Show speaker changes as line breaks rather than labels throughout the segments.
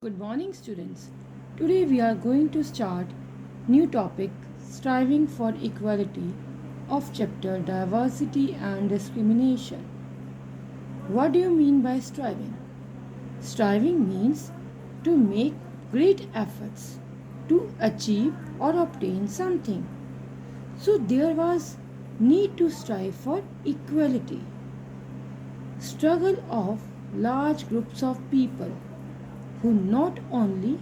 Good morning students. Today we are going to start new topic striving for equality of chapter diversity and discrimination. What do you mean by striving? Striving means to make great efforts to achieve or obtain something. So there was need to strive for equality. Struggle of large groups of people who not only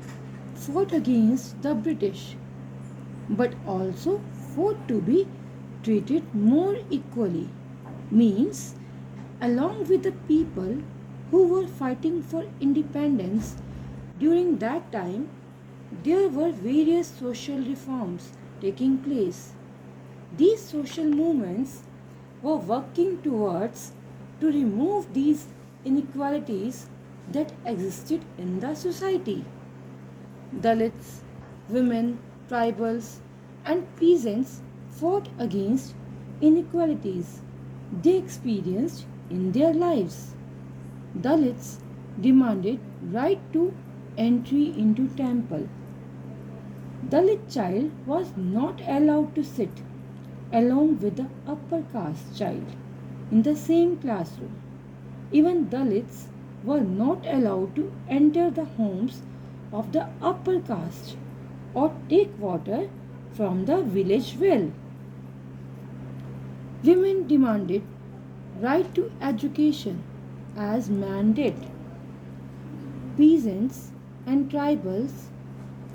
fought against the British but also fought to be treated more equally, means along with the people who were fighting for independence during that time, there were various social reforms taking place. These social movements were working towards to remove these inequalities that existed in the society. Dalits, women, tribals, and peasants fought against inequalities they experienced in their lives. Dalits demanded right to entry into temple. Dalit child was not allowed to sit along with the upper caste child in the same classroom. Even Dalits were not allowed to enter the homes of the upper caste or take water from the village well. Women demanded right to education as mandate. Peasants and tribals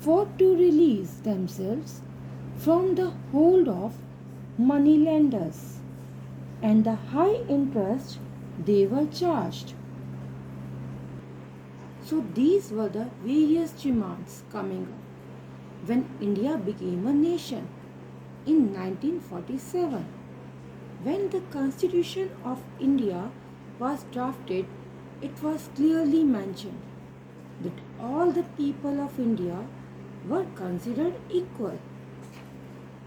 fought to release themselves from the hold of moneylenders and the high interest they were charged. So these were the various demands coming up when India became a nation in 1947. When the Constitution of India was drafted, it was clearly mentioned that all the people of India were considered equal.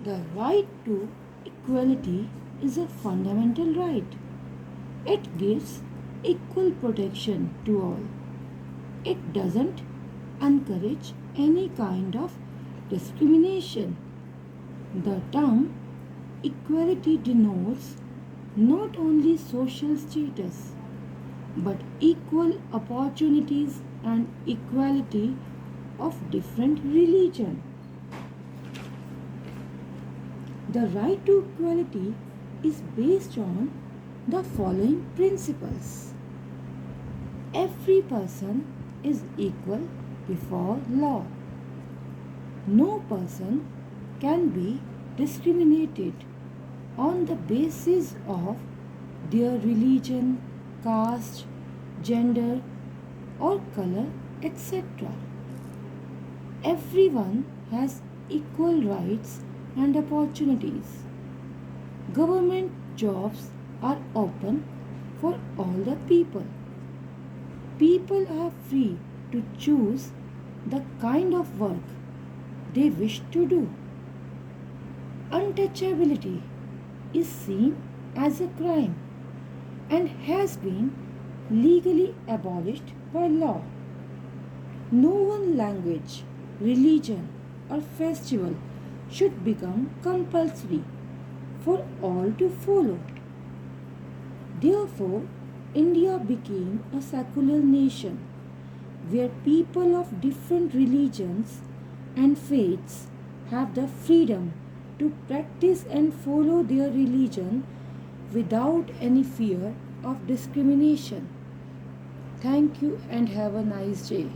The right to equality is a fundamental right. It gives equal protection to all. It doesn't encourage any kind of discrimination. The term equality denotes not only social status but equal opportunities and equality of different religion. The right to equality is based on the following principles. Every person is equal before law. No person can be discriminated on the basis of their religion, caste, gender, or color, etc. Everyone has equal rights and opportunities. Government jobs are open for all the people. People are free to choose the kind of work they wish to do. Untouchability is seen as a crime and has been legally abolished by law. No one language, religion, or festival should become compulsory for all to follow. Therefore, India became a secular nation where people of different religions and faiths have the freedom to practice and follow their religion without any fear of discrimination. Thank you and have a nice day.